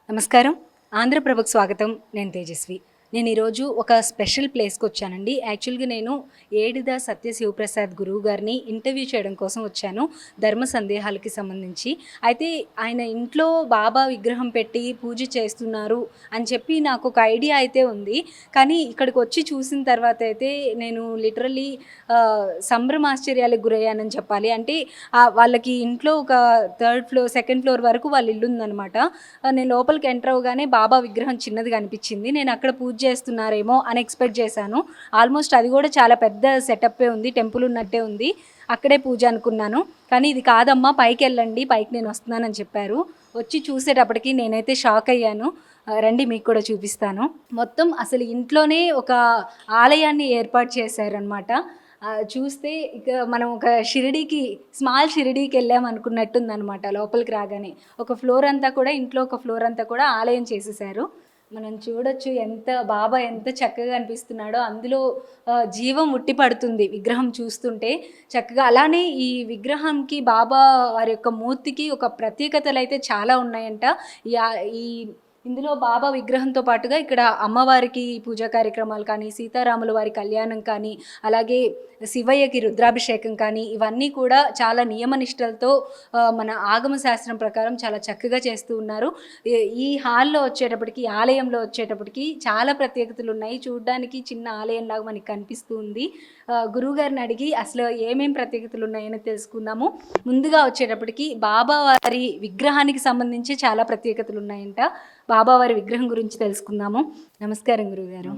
నమస్కారం. ఆంధ్రప్రభకు స్వాగతం. నేను తేజస్వి. నేను ఈరోజు ఒక స్పెషల్ ప్లేస్కి వచ్చానండి. యాక్చువల్గా నేను ఏడిద సత్య శివప్రసాద్ గురువు గారిని ఇంటర్వ్యూ చేయడం కోసం వచ్చాను, ధర్మ సందేహాలకి సంబంధించి. అయితే ఆయన ఇంట్లో బాబా విగ్రహం పెట్టి పూజ చేస్తున్నారు అని చెప్పి నాకు ఒక ఐడియా అయితే ఉంది. కానీ ఇక్కడికి వచ్చి చూసిన తర్వాత అయితే నేను లిటరల్లీ సంభ్రమాశ్చర్యాలకు గురయ్యానని చెప్పాలి. అంటే వాళ్ళకి ఇంట్లో ఒక 3rd ఫ్లోర్ 2nd ఫ్లోర్ వరకు వాళ్ళ ఇల్లు ఉందనమాట. నేను లోపలికి ఎంటర్ అవ్వగానే బాబా విగ్రహం చిన్నదిగా అనిపించింది. నేను అక్కడ పూజ చేస్తున్నారేమో అని ఎక్స్పెక్ట్ చేశాను. ఆల్మోస్ట్ అది కూడా చాలా పెద్ద సెటప్పే ఉంది, టెంపుల్ ఉన్నట్టే ఉంది. అక్కడే పూజ అనుకున్నాను. కానీ ఇది కాదమ్మా, పైకి వెళ్ళండి, పైకి నేను వస్తున్నానని చెప్పారు. వచ్చి చూసేటప్పటికి నేనైతే షాక్ అయ్యాను. రండి మీకు కూడా చూపిస్తాను. మొత్తం అసలు ఇంట్లోనే ఒక ఆలయాన్ని ఏర్పాటు చేశారనమాట. చూస్తే ఇక మనం ఒక స్మాల్ షిరిడీకి వెళ్ళాం అనుకున్నట్టుందనమాట. లోపలికి రాగానే ఒక ఫ్లోర్ అంతా కూడా, ఇంట్లో ఒక ఫ్లోర్ అంతా కూడా ఆలయం చేసేసారు. మనం చూడొచ్చు బాబా ఎంత చక్కగా అనిపిస్తున్నాడో. అందులో జీవం ఉట్టి పడుతుంది విగ్రహం చూస్తుంటే చక్కగా. అలానే ఈ విగ్రహంకి, బాబా వారి యొక్క మూర్తికి ఒక ప్రత్యేకతలు అయితే చాలా ఉన్నాయంట. ఈ ఇందులో బాబా విగ్రహంతో పాటుగా ఇక్కడ అమ్మవారికి పూజా కార్యక్రమాలు కానీ, సీతారాముల వారి కళ్యాణం కానీ, అలాగే శివయ్యకి రుద్రాభిషేకం కానీ, ఇవన్నీ కూడా చాలా నియమనిష్టలతో మన ఆగమ శాస్త్రం ప్రకారం చాలా చక్కగా చేస్తూ ఉన్నారు. ఈ హాల్లో వచ్చేటప్పటికి, ఆలయంలో వచ్చేటప్పటికి చాలా ప్రత్యేకతలు ఉన్నాయి. చూడడానికి చిన్న ఆలయంలాగా మనకి కనిపిస్తూ ఉంది. గురువుగారిని అడిగి అసలు ఏమేం ప్రత్యేకతలు ఉన్నాయని తెలుసుకుందాము. ముందుగా వచ్చేటప్పటికి బాబా వారి విగ్రహానికి సంబంధించి చాలా ప్రత్యేకతలు ఉన్నాయంట. బాబావారి విగ్రహం గురించి తెలుసుకుందాము. నమస్కారం గురువుగారు.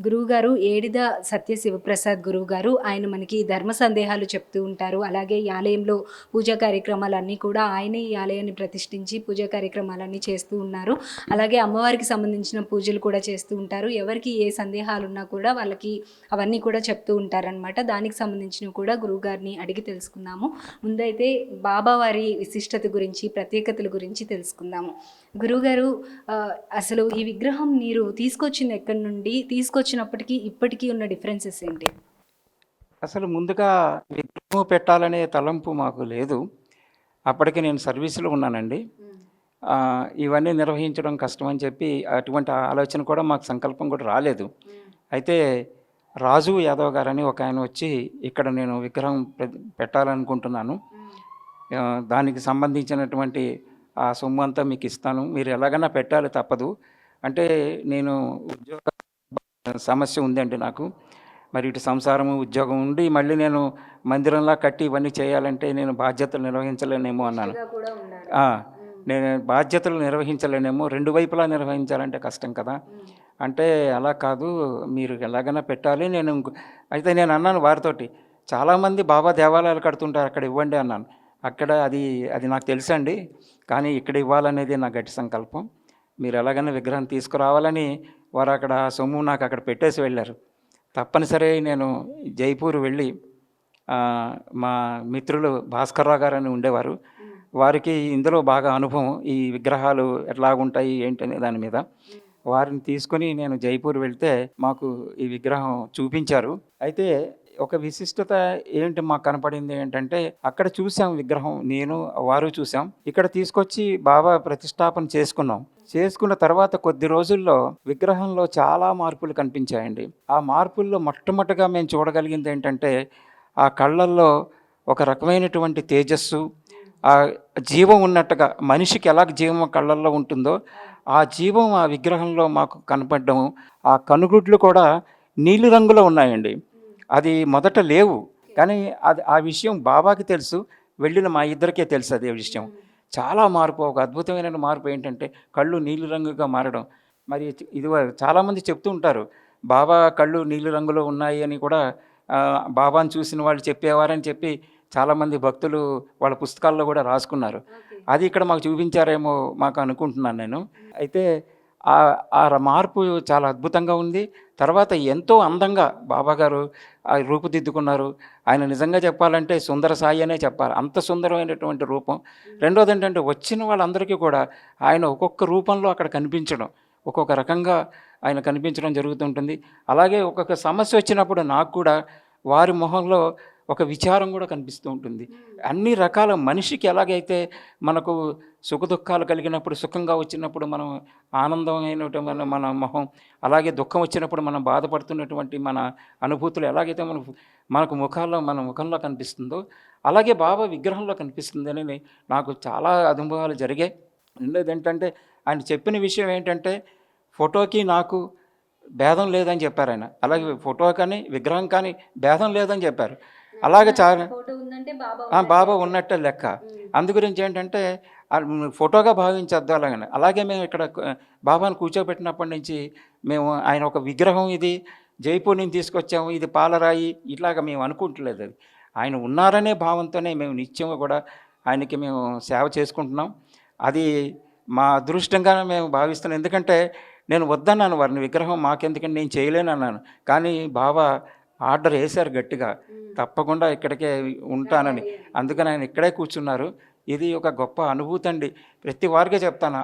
గురువుగారు ఏడిద సత్య శివప్రసాద్ గురువు గారు. ఆయన మనకి ధర్మ సందేహాలు చెప్తూ ఉంటారు. అలాగే ఈ ఆలయంలో పూజా కార్యక్రమాలన్నీ కూడా ఆయనే ఈ ఆలయాన్ని ప్రతిష్ఠించి పూజా కార్యక్రమాలన్నీ చేస్తూ ఉన్నారు. అలాగే అమ్మవారికి సంబంధించిన పూజలు కూడా చేస్తూ ఉంటారు. ఎవరికి ఏ సందేహాలు ఉన్నా కూడా వాళ్ళకి అవన్నీ కూడా చెప్తూ ఉంటారనమాట. దానికి సంబంధించినవి కూడా గురువుగారిని అడిగి తెలుసుకుందాము. ముందైతే బాబావారి విశిష్టత గురించి, ప్రత్యేకతల గురించి తెలుసుకుందాము. గురువుగారు, అసలు ఈ విగ్రహం మీరు తీసుకొచ్చింది ఎక్కడి నుండి, తీసుకొచ్చినప్పటికీ ఇప్పటికీ ఉన్న డిఫరెన్సెస్ ఏంటి? అసలు ముందుగా విగ్రహం పెట్టాలనే తలంపు మాకు లేదు. అప్పటికి నేను సర్వీసులో ఉన్నానండి. ఇవన్నీ నిర్వహించడం కష్టం అని చెప్పి అటువంటి ఆలోచన కూడా మాకు సంకల్పం కూడా రాలేదు. అయితే రాజు యాదవ్ గారని ఒక ఆయన వచ్చి, ఇక్కడ నేను విగ్రహం పెట్టాలనుకుంటున్నాను, దానికి సంబంధించినటువంటి ఆ సొమ్ము అంతా మీకు ఇస్తాను, మీరు ఎలాగైనా పెట్టాలి, తప్పదు అంటే, నేను ఉద్యోగ సమస్య ఉందండి నాకు, మరి ఇటు సంసారము ఉద్యోగం ఉండి మళ్ళీ నేను మందిరంలా కట్టి ఇవన్నీ చేయాలంటే నేను బాధ్యతలు నిర్వహించలేనేమో అన్నాను. నేను బాధ్యతలు నిర్వహించలేనేమో, 2 వైపులా నిర్వహించాలంటే కష్టం కదా. అంటే అలా కాదు, మీరు ఎలాగైనా పెట్టాలి. అయితే నేను అన్నాను వారితోటి, చాలామంది బాబా దేవాలయాలు కడుతుంటారు, అక్కడ ఇవ్వండి అన్నాను. అక్కడ అది నాకు తెలుసండి, కానీ ఇక్కడ ఇవ్వాలనేది నా గట్టి సంకల్పం, మీరు ఎలాగైనా విగ్రహం తీసుకురావాలని వారు అక్కడ సొమ్ము నాకు అక్కడ పెట్టేసి వెళ్ళారు. తప్పనిసరి నేను జైపూర్ వెళ్ళి, మా మిత్రులు భాస్కర్రావు గారు అని ఉండేవారు, వారికి ఇందులో బాగా అనుభవం, ఈ విగ్రహాలు ఎట్లాగుంటాయి ఏంటనే దాని మీద. వారిని తీసుకొని నేను జైపూర్ వెళ్తే మాకు ఈ విగ్రహం చూపించారు. అయితే ఒక విశిష్టత ఏంటి మాకు కనపడింది ఏంటంటే, అక్కడ చూసాం విగ్రహం, నేను వారు చూసాం. ఇక్కడ తీసుకొచ్చి బాబా ప్రతిష్టాపన చేసుకున్న తర్వాత కొద్ది రోజుల్లో విగ్రహంలో చాలా మార్పులు కనిపించాయండి. ఆ మార్పుల్లో మొట్టమొదటిగా మేము చూడగలిగింది ఏంటంటే, ఆ కళ్ళల్లో ఒక రకమైనటువంటి తేజస్సు, ఆ జీవం ఉన్నట్టుగా, మనిషికి ఎలా జీవం కళ్ళల్లో ఉంటుందో ఆ జీవం ఆ విగ్రహంలో మాకు కనపడడం. ఆ కనుగుడ్లు కూడా నీలి రంగులో ఉన్నాయండి. అది మొదట లేవు, కానీ ఆ విషయం బాబాకి తెలుసు, వెళ్ళిన మా ఇద్దరికే తెలుసు అదే విషయం. చాలా మార్పు, ఒక అద్భుతమైన మార్పు ఏంటంటే కళ్ళు నీలి రంగుగా మారడం. మరి ఇది చాలామంది చెప్తూ ఉంటారు, బాబా కళ్ళు నీలి రంగులో ఉన్నాయి అని కూడా బాబాను చూసిన వాళ్ళు చెప్పేవారని చెప్పి చాలామంది భక్తులు వాళ్ళ పుస్తకాల్లో కూడా రాసుకున్నారు. అది ఇక్కడ మాకు చూపించారేమో మాకు అనుకుంటున్నాను నేను. అయితే ఆ మార్పు చాలా అద్భుతంగా ఉంది. తర్వాత ఎంతో అందంగా బాబాగారు రూపుదిద్దుకున్నారు. ఆయన నిజంగా చెప్పాలంటే సుందర సాయి అనే చెప్పాలి. అంత సుందరమైనటువంటి రూపం. రెండోదేంటంటే వచ్చిన వాళ్ళందరికీ కూడా ఆయన ఒక్కొక్క రూపంలో అక్కడ కనిపించడం, ఒక్కొక్క రకంగా ఆయన కనిపించడం జరుగుతుంటుంది. అలాగే ఒక్కొక్క సమస్య వచ్చినప్పుడు నాకు కూడా వారి మొహంలో ఒక విచారం కూడా కనిపిస్తూ ఉంటుంది. అన్ని రకాల మనిషికి ఎలాగైతే మనకు సుఖదుఖాలు కలిగినప్పుడు, సుఖంగా వచ్చినప్పుడు మనం ఆనందమైనటువంటి మన మొహం, అలాగే దుఃఖం వచ్చినప్పుడు మనం బాధపడుతున్నటువంటి మన అనుభూతులు ఎలాగైతే మనకు మన ముఖంలో కనిపిస్తుందో, అలాగే బాబా విగ్రహంలో కనిపిస్తుందని నాకు చాలా అనుభవాలు జరిగాయి. రెండోది ఏంటంటే ఆయన చెప్పిన విషయం ఏంటంటే ఫోటోకి నాకు భేదం లేదని చెప్పారు ఆయన. అలాగే ఫోటో కానీ విగ్రహం కానీ భేదం లేదని చెప్పారు. అలాగే చాలా ఫోటో ఉందంటే బాబా బాబా ఉన్నట్టే లెక్క. అందుగురించి ఏంటంటే ఫోటోగా భావించద్దు అలాగని. అలాగే మేము ఇక్కడ బాబాను కూర్చోబెట్టినప్పటి నుంచి మేము ఆయన ఒక విగ్రహం, ఇది జైపూర్ నుంచి తీసుకొచ్చాము, ఇది పాలరాయి, ఇట్లాగ మేము అనుకుంటలేదు. అది ఆయన ఉన్నారనే భావంతోనే మేము నిత్యం కూడా ఆయనకి మేము సేవ చేసుకుంటున్నాం. అది మా అదృష్టంగానే మేము భావిస్తున్నాం. ఎందుకంటే నేను వద్దన్నాను వారిని, విగ్రహం మాకెందుకంటే నేను చేయలేను అన్నాను. కానీ బాబా ఆర్డర్ వేశారు గట్టిగా, తప్పకుండా ఇక్కడికే ఉంటానని. అందుకని ఆయన ఇక్కడే కూర్చున్నారు. ఇది ఒక గొప్ప అనుభూతి అండి. ప్రతి వారికి చెప్తాను,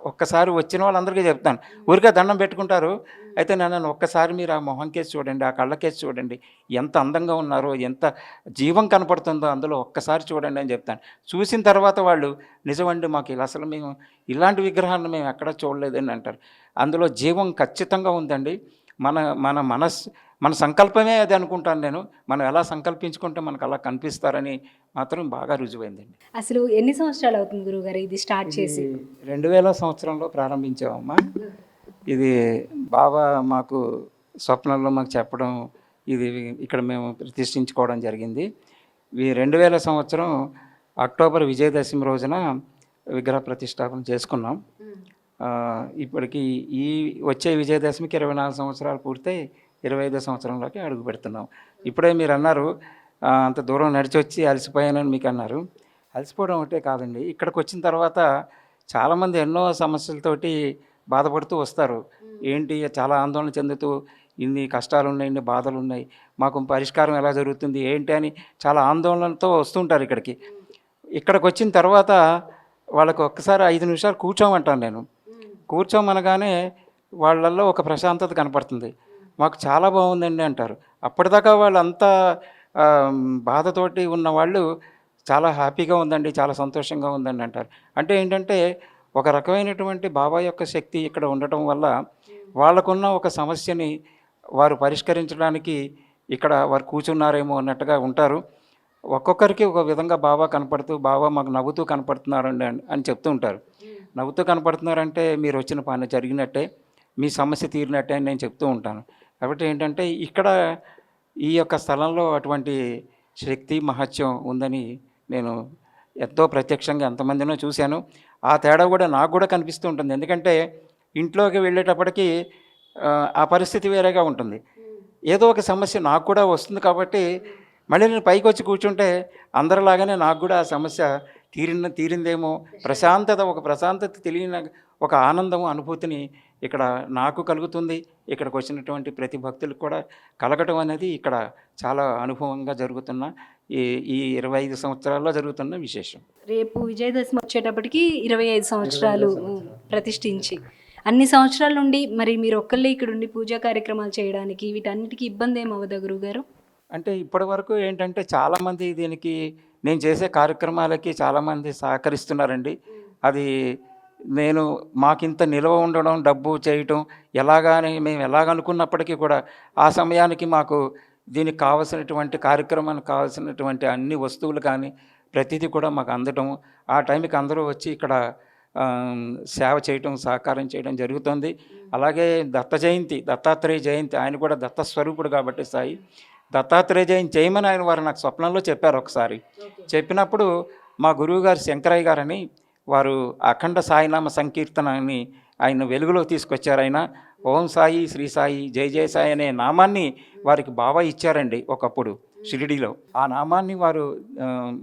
ఒక్కసారి వచ్చిన వాళ్ళందరికీ చెప్తాను. ఊరికే దండం పెట్టుకుంటారు. అయితే నన్ను ఒక్కసారి మీరు ఆ మొహం కేసి చూడండి, ఆ కళ్ళ కేసి చూడండి, ఎంత అందంగా ఉన్నారో, ఎంత జీవం కనపడుతుందో అందులో ఒక్కసారి చూడండి అని చెప్తాను. చూసిన తర్వాత వాళ్ళు నిజమండి, మాకు ఇలా అసలు మేము ఇలాంటి విగ్రహాన్ని మేము ఎక్కడా చూడలేదని అంటారు. అందులో జీవం ఖచ్చితంగా ఉందండి. మన సంకల్పమే అది అనుకుంటాను నేను. మనం ఎలా సంకల్పించుకుంటే మనకు అలా కనిపిస్తారని మాత్రం బాగా రుజువైందండి. అసలు ఎన్ని సంవత్సరాలు అవుతుంది గురువుగారు ఇది స్టార్ట్ చేసి? 2000 సంవత్సరంలో ప్రారంభించామమ్మా. ఇది బాబా మాకు స్వప్నంలో మాకు చెప్పడం, ఇది ఇక్కడ మేము ప్రతిష్ఠించుకోవడం జరిగింది. 2000 సంవత్సరం అక్టోబర్ విజయదశమి రోజున విగ్రహ ప్రతిష్టాపన చేసుకున్నాం. ఇప్పటికి ఈ వచ్చే విజయదశమికి 24 సంవత్సరాలు పూర్తయి 25 సంవత్సరంలోకి అడుగు పెడుతున్నాం. ఇప్పుడే మీరు అన్నారు అంత దూరం నడిచి వచ్చి అలసిపోయానని మీకు అన్నారు. అలసిపోవడం ఒకటే కాదండి, ఇక్కడికి వచ్చిన తర్వాత చాలామంది ఎన్నో సమస్యలతోటి బాధపడుతూ వస్తారు. ఏంటి చాలా ఆందోళన చెందుతూ, ఇన్ని కష్టాలు ఉన్నాయి, ఇన్ని బాధలు ఉన్నాయి, మాకు పరిష్కారం ఎలా జరుగుతుంది ఏంటి అని చాలా ఆందోళనతో వస్తుంటారు ఇక్కడికి. ఇక్కడికి వచ్చిన తర్వాత వాళ్ళకు ఒక్కసారి 5 నిమిషాలు కూర్చోమంటాను నేను. కూర్చోమనగానే వాళ్ళల్లో ఒక ప్రశాంతత కనపడుతుంది. మాకు చాలా బాగుందండి అంటారు. అప్పటిదాకా వాళ్ళంతా బాధతోటి ఉన్న వాళ్ళు చాలా హ్యాపీగా ఉందండి, చాలా సంతోషంగా ఉందండి అంటారు. అంటే ఏంటంటే ఒక రకమైనటువంటి బాబా యొక్క శక్తి ఇక్కడ ఉండటం వల్ల వాళ్ళకున్న ఒక సమస్యని వారు పరిష్కరించడానికి ఇక్కడ వారు కూర్చున్నారేమో అన్నట్టుగా ఉంటారు. ఒక్కొక్కరికి ఒక విధంగా బాబా కనపడుతూ, బాబా మాకు నవ్వుతూ కనపడుతున్నారండి అని చెప్తూ ఉంటారు. నవ్వుతూ కనపడుతున్నారంటే మీరు వచ్చిన పని జరిగినట్టే, మీ సమస్య తీరినట్టే అని నేను చెప్తూ ఉంటాను. కాబట్టి ఏంటంటే ఇక్కడ ఈ యొక్క స్థలంలో అటువంటి శక్తి మహత్యం ఉందని నేను ఎంతో ప్రత్యక్షంగా ఎంతమందినో చూశాను. ఆ తేడా కూడా నాకు కూడా కనిపిస్తూ ఉంటుంది. ఎందుకంటే ఇంట్లోకి వెళ్ళేటప్పటికి ఆ పరిస్థితి వేరేగా ఉంటుంది. ఏదో ఒక సమస్య నాకు కూడా వస్తుంది కాబట్టి మళ్ళీ నేను పైకి వచ్చి కూర్చుంటే అందరిలాగానే నాకు కూడా ఆ సమస్య తీరిందేమో, ప్రశాంతత తెలియని ఒక ఆనందము, అనుభూతిని ఇక్కడ నాకు కలుగుతుంది. ఇక్కడికి వచ్చినటువంటి ప్రతి భక్తులకు కూడా కలగటం అనేది ఇక్కడ చాలా అనుభవంగా జరుగుతున్న ఈ 25 సంవత్సరాల్లో జరుగుతున్న విశేషం. రేపు విజయదశమి వచ్చేటప్పటికి 25 సంవత్సరాలు ప్రతిష్ఠించి, అన్ని సంవత్సరాల నుండి మరి మీరు ఒక్కళ్ళే ఇక్కడ ఉండి పూజా కార్యక్రమాలు చేయడానికి వీటన్నిటికీ ఇబ్బంది ఏమవ్వదా గురువుగారు? అంటే ఇప్పటి వరకు ఏంటంటే చాలామంది దీనికి నేను చేసే కార్యక్రమాలకి చాలామంది సహకరిస్తున్నారండి. అది మాకింత నిల్వ ఉండడం, డబ్బు చేయటం ఎలాగని మేము ఎలాగనుకున్నప్పటికీ కూడా ఆ సమయానికి మాకు దీనికి కావాల్సినటువంటి కార్యక్రమానికి కావాల్సినటువంటి అన్ని వస్తువులు కానీ ప్రతిదీ కూడా మాకు అందటం, ఆ టైంకి అందరూ వచ్చి ఇక్కడ సేవ చేయటం, సహకారం చేయడం జరుగుతుంది. అలాగే దత్తాత్రేయ జయంతి, ఆయన కూడా దత్తస్వరూపుడు కాబట్టి సాయి దత్తాత్రేయ జయంతి చేయమని వారు నాకు స్వప్నంలో చెప్పారు ఒకసారి. చెప్పినప్పుడు మా గురువుగారు శంకరయ్య గారని వారు అఖండ సాయినామ సంకీర్తనని ఆయన వెలుగులోకి తీసుకొచ్చారు. ఓం సాయి, శ్రీ సాయి, జై జయ సాయి అనే నామాన్ని వారికి బాబా ఇచ్చారండి ఒకప్పుడు షిరిడీలో. ఆ నామాన్ని వారు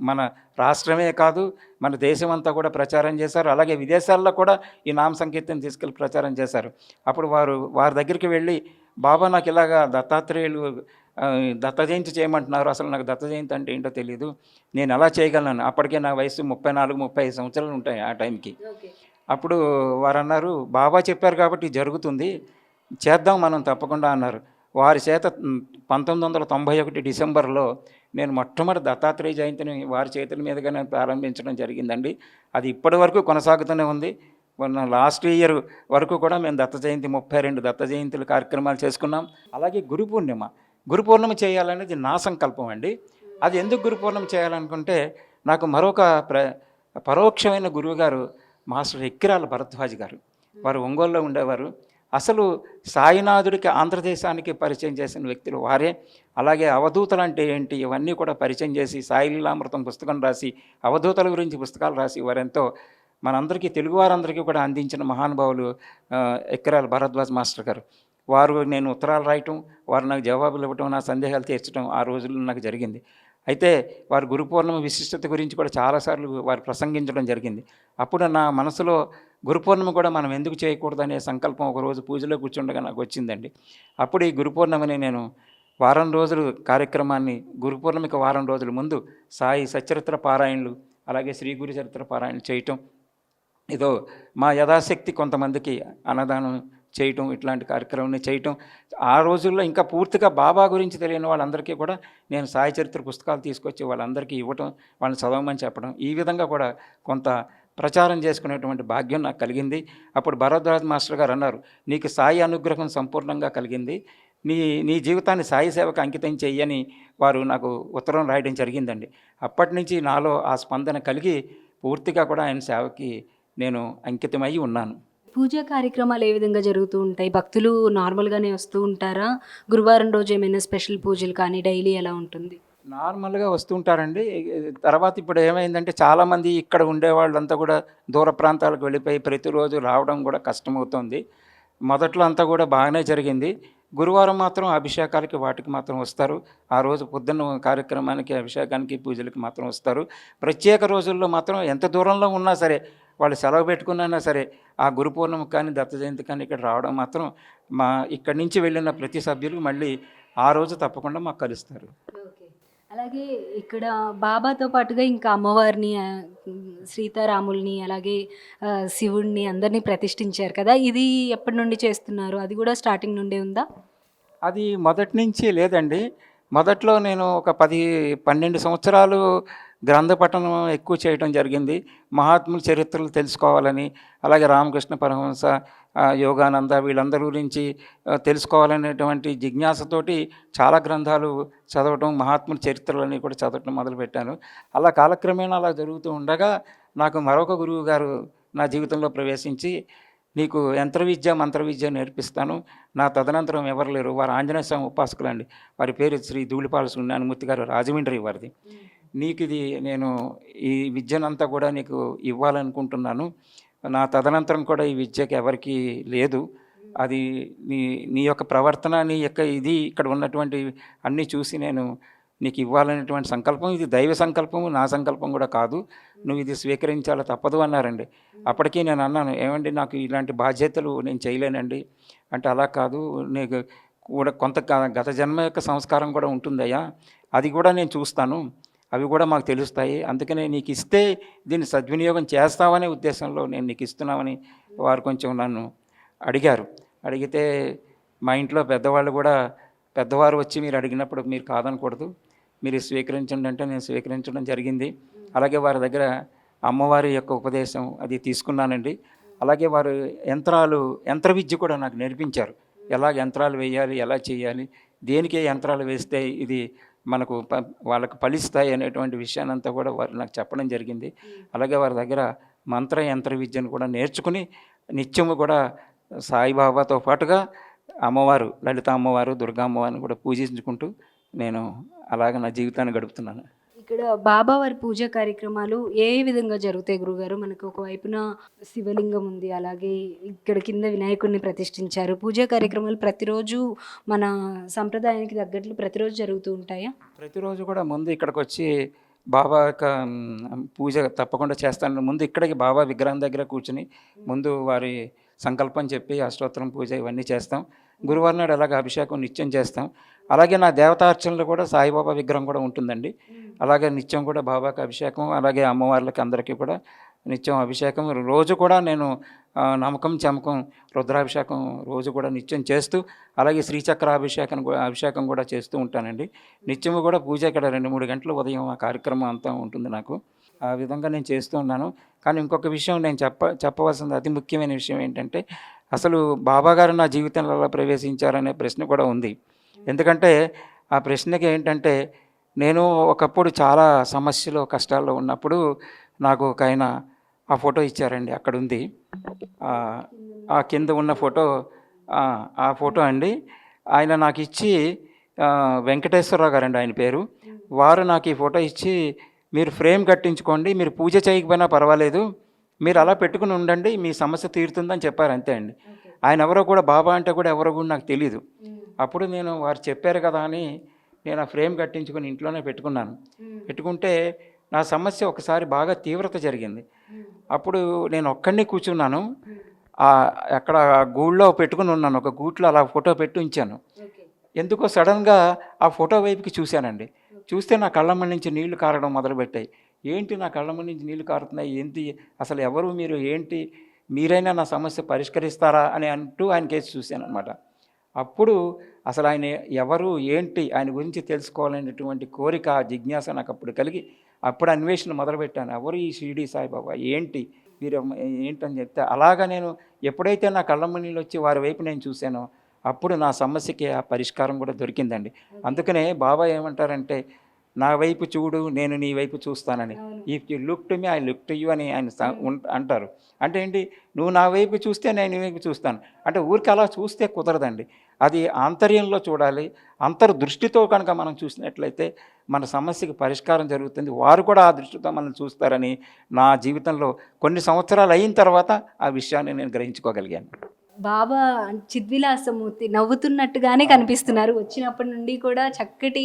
మన రాష్ట్రమే కాదు మన దేశం అంతా కూడా ప్రచారం చేశారు. అలాగే విదేశాల్లో కూడా ఈ నామ సంకీర్తన తీసుకెళ్ళి ప్రచారం చేశారు. అప్పుడు వారి దగ్గరికి వెళ్ళి, బాబా నాకు ఇలాగా దత్తాత్రేయులు దత్త జయంతి చేయమంటున్నారు, అసలు నాకు దత్త జయంతి అంటే ఏంటో తెలియదు, నేను ఎలా చేయగలను? అప్పటికే నా వయసు 34-35 సంవత్సరాలు ఉంటాయి ఆ టైంకి. అప్పుడు వారు అన్నారు, బాబా చెప్పారు కాబట్టి జరుగుతుంది, చేద్దాం మనం తప్పకుండా అన్నారు. వారి చేత 1991 డిసెంబర్లో నేను మొట్టమొదటి దత్తాత్రేయ జయంతిని వారి చేతుల మీదుగానే ప్రారంభించడం జరిగిందండి. అది ఇప్పటి వరకు కొనసాగుతూనే ఉంది. మొన్న లాస్ట్ ఇయర్ వరకు కూడా మేము దత్త జయంతి 32 దత్త జయంతుల కార్యక్రమాలు చేసుకున్నాం. అలాగే గురు పూర్ణిమ చేయాలనేది నా సంకల్పం అండి. అది ఎందుకు గురు పూర్ణిమ చేయాలనుకుంటే, నాకు మరొక పరోక్షమైన గురువుగారు మాస్టర్ ఎక్కిరాల భరద్వాజ్ గారు, వారు ఒంగోలులో ఉండేవారు. అసలు సాయినాథుడికి ఆంధ్రదేశానికి పరిచయం చేసిన వ్యక్తులు వారే. అలాగే అవధూతలు అంటే ఏంటి ఇవన్నీ కూడా పరిచయం చేసి, సాయి లీలామృతం పుస్తకం రాసి, అవధూతల గురించి పుస్తకాలు రాసి వారెంతో మనందరికీ తెలుగు వారందరికీ కూడా అందించిన మహానుభావులు ఎక్కిరాల భరద్వాజ్ మాస్టర్ గారు. నేను ఉత్తరాలు రాయటం, వారు నాకు జవాబులు ఇవ్వటం, నా సందేహాలు తీర్చడం ఆ రోజుల్లో నాకు జరిగింది. అయితే వారు గురు పూర్ణిమ విశిష్టత గురించి కూడా చాలాసార్లు వారు ప్రసంగించడం జరిగింది. అప్పుడు నా మనసులో గురు పూర్ణిమ కూడా మనం ఎందుకు చేయకూడదనే సంకల్పం ఒకరోజు పూజలో కూర్చుండగా నాకు వచ్చిందండి. అప్పుడు ఈ గురు పూర్ణిమని నేను వారం రోజులు కార్యక్రమాన్ని, గురు పూర్ణిమకి వారం రోజుల ముందు సాయి సచరిత్ర పారాయణలు, అలాగే శ్రీ గురు చరిత్ర పారాయణలు చేయటం, ఏదో మా యథాశక్తి కొంతమందికి అన్నదానం చేయటం, ఇట్లాంటి కార్యక్రమాన్ని చేయటం. ఆ రోజుల్లో ఇంకా పూర్తిగా బాబా గురించి తెలియని వాళ్ళందరికీ కూడా నేను సాయి చరిత్ర పుస్తకాలు తీసుకొచ్చి వాళ్ళందరికీ ఇవ్వటం, వాళ్ళని చదవమని చెప్పడం, ఈ విధంగా కూడా కొంత ప్రచారం చేసుకునేటువంటి భాగ్యం నాకు కలిగింది. అప్పుడు భరద్వాజ్ మాస్టర్ గారు అన్నారు, నీకు సాయి అనుగ్రహం సంపూర్ణంగా కలిగింది, నీ జీవితాన్ని సాయి సేవకు అంకితం చెయ్యని వారు నాకు ఉత్తరం రాయడం జరిగిందండి. అప్పటి నుంచి నాలో ఆ స్పందన కలిగి పూర్తిగా కూడా ఆయన సేవకి నేను అంకితమై ఉన్నాను. పూజా కార్యక్రమాలు ఏ విధంగా జరుగుతూ ఉంటాయి? భక్తులు నార్మల్గానే వస్తూ ఉంటారా? గురువారం రోజు ఏమైనా స్పెషల్ పూజలు కానీ డైలీ ఎలా ఉంటుంది? నార్మల్గా వస్తుంటారండి. తర్వాత ఇప్పుడు ఏమైందంటే చాలామంది ఇక్కడ ఉండేవాళ్ళంతా కూడా దూర ప్రాంతాలకు వెళ్ళిపోయి ప్రతిరోజు రావడం కూడా కష్టమవుతుంది. మొదట్లో అంతా కూడా బాగానే జరిగింది. గురువారం మాత్రం అభిషేకాలకి వాటికి మాత్రం వస్తారు. ఆ రోజు పొద్దున్న కార్యక్రమానికి, అభిషేకానికి, పూజలకి మాత్రం వస్తారు. ప్రత్యేక రోజుల్లో మాత్రం ఎంత దూరంలో ఉన్నా సరే, వాళ్ళు సెలవు పెట్టుకున్నా సరే, ఆ గురు పూర్ణిమ కానీ దత్త జయంతి కానీ ఇక్కడ రావడం మాత్రం ఇక్కడి నుంచి వెళ్ళిన ప్రతి సభ్యులు మళ్ళీ ఆ రోజు తప్పకుండా మాకు కలుస్తారు. అలాగే ఇక్కడ బాబాతో పాటుగా ఇంకా అమ్మవారిని, సీతారాముల్ని, అలాగే శివుడిని అందరినీ ప్రతిష్ఠించారు కదా, ఇది ఎప్పటి నుండి చేస్తున్నారు? అది కూడా స్టార్టింగ్ నుండే ఉందా? అది మొదటి నుంచి లేదండి. మొదట్లో నేను ఒక 10-12 సంవత్సరాలు గ్రంథ పఠనం ఎక్కువ చేయడం జరిగింది. మహాత్ముల చరిత్రలు తెలుసుకోవాలని, అలాగే రామకృష్ణ పరమహంస, యోగానంద వీళ్ళందరి గురించి తెలుసుకోవాలనేటువంటి జిజ్ఞాసతోటి చాలా గ్రంథాలు చదవటం, మహాత్ముల చరిత్రలని కూడా చదవటం మొదలుపెట్టాను. అలా కాలక్రమేణా అలా జరుగుతూ ఉండగా నాకు మరొక గురువు గారు నా జీవితంలో ప్రవేశించి, నీకు మంత్ర విద్య నేర్పిస్తాను, నా తదనంతరం ఎవరు లేరు. వారు ఆంజనేయ స్వామి ఉపాసకులండి. వారి పేరు శ్రీ ధూళిపాల సుజ్ఞానమూర్తి గారు, రాజమండ్రి వారిది. నీకు ఇది నేను ఈ విద్యనంతా కూడా నీకు ఇవ్వాలనుకుంటున్నాను. నా తదనంతరం కూడా ఈ విద్యకి ఎవరికి లేదు. అది నీ యొక్క ప్రవర్తన, నీ యొక్క ఇది ఇక్కడ ఉన్నటువంటి అన్నీ చూసి నేను నీకు ఇవ్వాలనేటువంటి సంకల్పం, ఇది దైవ సంకల్పము, నా సంకల్పం కూడా కాదు, నువ్వు ఇది స్వీకరించాలి తప్పదు అన్నారండి. అప్పటికీ నేను అన్నాను, ఏమండి నాకు ఇలాంటి బాధ్యతలు నేను చేయలేనండి అంటే, అలా కాదు, నీకు కూడా కొంత గత జన్మ యొక్క సంస్కారం కూడా ఉంటుందయ్యా, అది కూడా నేను చూస్తాను, అవి కూడా మాకు తెలుస్తాయి, అందుకనే నీకు ఇస్తే దీన్ని సద్వినియోగం చేస్తావనే ఉద్దేశంలో నేను నీకు ఇస్తున్నామని వారు కొంచెం నన్ను అడిగారు. అడిగితే మా ఇంట్లో పెద్దవారు వచ్చి మీరు అడిగినప్పుడు మీరు కాదనకూడదు, మీరు స్వీకరించండి అంటే నేను స్వీకరించడం జరిగింది. అలాగే వారి దగ్గర అమ్మవారి యొక్క ఉపదేశం అది తీసుకున్నానండి. అలాగే వారు యంత్ర విద్య కూడా నాకు నేర్పించారు. ఎలాగ యంత్రాలు వేయాలి, ఎలా చేయాలి, దేనికి యంత్రాలు వేస్తే ఇది మనకు వాళ్ళకు ఫలిస్తాయి అనేటువంటి విషయాన్నంతా కూడా వారు నాకు చెప్పడం జరిగింది. అలాగే వారి దగ్గర యంత్ర విద్యను కూడా నేర్చుకుని నిత్యము కూడా సాయిబాబాతో పాటుగా అమ్మవారు, లలిత అమ్మవారు, దుర్గా అమ్మవారిని కూడా పూజించుకుంటూ నేను అలాగ నా జీవితాన్ని గడుపుతున్నాను. ఇక్కడ ఇక్కడ బాబావారి పూజా కార్యక్రమాలు ఏ విధంగా జరుగుతాయి గురుగారు? మనకు ఒకవైపున శివలింగం ఉంది, అలాగే ఇక్కడ కింద వినాయకుడిని ప్రతిష్ఠించారు. పూజా కార్యక్రమాలు ప్రతిరోజు మన సంప్రదాయానికి తగ్గట్లు ప్రతిరోజు జరుగుతూ ఉంటాయా? ప్రతిరోజు కూడా ముందు ఇక్కడికి వచ్చి బాబా యొక్క పూజ తప్పకుండా చేస్తాను. ముందు ఇక్కడికి బాబా విగ్రహం దగ్గర కూర్చుని ముందు వారి సంకల్పం చెప్పి అష్టోత్తరం పూజ ఇవన్నీ చేస్తాం. గురువారం నాడు అలాగే అభిషేకం నిత్యం చేస్తాం. అలాగే నా దేవతార్చనలు కూడా సాయిబాబా విగ్రహం కూడా ఉంటుందండి. అలాగే నిత్యం కూడా బాబాకి అభిషేకం, అలాగే అమ్మవార్లకి అందరికీ కూడా నిత్యం అభిషేకం. రోజు కూడా నేను నమ్మకం చమకం రుద్రాభిషేకం రోజు కూడా నిత్యం చేస్తూ, అలాగే అభిషేకం కూడా చేస్తూ ఉంటానండి. నిత్యము కూడా పూజ ఇక్కడ 2-3 గంటలు ఉదయం ఆ కార్యక్రమం అంతా ఉంటుంది నాకు. ఆ విధంగా నేను చేస్తూ ఉన్నాను. కానీ ఇంకొక విషయం నేను చెప్పవలసింది అతి ముఖ్యమైన విషయం ఏంటంటే, అసలు బాబాగారు నా జీవితంలో ఎలా ప్రవేశించారనే ప్రశ్న కూడా ఉంది. ఎందుకంటే ఆ ప్రశ్నకి ఏంటంటే, నేను ఒకప్పుడు చాలా సమస్యలు కష్టాల్లో ఉన్నప్పుడు నాకు ఒక ఆయన ఆ ఫోటో ఇచ్చారండి. అక్కడ ఉంది ఆ కింద ఉన్న ఫోటో, ఆ ఫోటో అండి. ఆయన నాకు ఇచ్చి వెంకటేశ్వరరావు గారండి ఆయన పేరు. వారు నాకు ఈ ఫోటో ఇచ్చి, మీరు ఫ్రేమ్ కట్టించుకోండి, మీరు పూజ చేయకపోయినా పర్వాలేదు, మీరు అలా పెట్టుకుని ఉండండి, మీ సమస్య తీరుతుందని చెప్పారు. అంతే అండి. ఆయన ఎవరో కూడా, బాబా అంటే కూడా ఎవరో కూడా నాకు తెలీదు. అప్పుడు నేను వారు చెప్పారు కదా అని నేను ఆ ఫ్రేమ్ కట్టించుకొని ఇంట్లోనే పెట్టుకున్నాను. పెట్టుకుంటే నా సమస్య ఒకసారి బాగా తీవ్రత జరిగింది. అప్పుడు నేను ఒక్కడిని కూర్చున్నాను. అక్కడ గూళ్ళో పెట్టుకుని ఉన్నాను, ఒక గూట్లో అలా ఫోటో పెట్టి ఉంచాను. ఎందుకో సడన్గా ఆ ఫోటో వైపుకి చూశానండి. చూస్తే నా కళ్ళమ్మ నుంచి నీళ్లు కారడం మొదలుపెట్టాయి. ఏంటి నా కళ్ళమ్మ నుంచి నీళ్లు కారుతున్నాయి, ఏంటి అసలు ఎవరు మీరు, ఏంటి మీరైనా నా సమస్య పరిష్కరిస్తారా అని అంటూ ఆయన కేసు చూశాను అనమాట. అప్పుడు అసలు ఆయన ఎవరు, ఏంటి, ఆయన గురించి తెలుసుకోవాలనేటువంటి కోరిక, జిజ్ఞాస నాకు అప్పుడు కలిగి అప్పుడు అన్వేషణ మొదలుపెట్టాను. ఎవరు ఈ షిరిడి సాయిబాబా, ఏంటి మీరు, ఏంటని చెప్తే అలాగా నేను ఎప్పుడైతే నా కళ్ళమ్మ నీళ్ళు వచ్చి వారి వైపు నేను చూశానో అప్పుడు నా సమస్యకి ఆ పరిష్కారం కూడా దొరికిందండి. అందుకనే బాబా ఏమంటారంటే, నా వైపు చూడు, నేను నీ వైపు చూస్తానని. If you look to me I look to you అని ఆయన అంటారు. అంటే ఏంటి, నువ్వు నా వైపు చూస్తే నేను నీ వైపు చూస్తాను అంటే ఊరికి అలా చూస్తే కుదరదండి. అది ఆంతర్యంలో చూడాలి. అంతర్దృష్టితో కనుక మనం చూసినట్లయితే మన సమస్యకి పరిష్కారం జరుగుతుంది. వారు కూడా ఆ దృష్టితో మనం చూస్తారని నా జీవితంలో కొన్ని సంవత్సరాలు అయిన తర్వాత ఆ విషయాన్ని నేను గ్రహించుకోగలిగాను. బాబా చిద్విలాసమూర్తి నవ్వుతున్నట్టుగానే కనిపిస్తున్నారు. వచ్చినప్పటి నుండి కూడా చక్కటి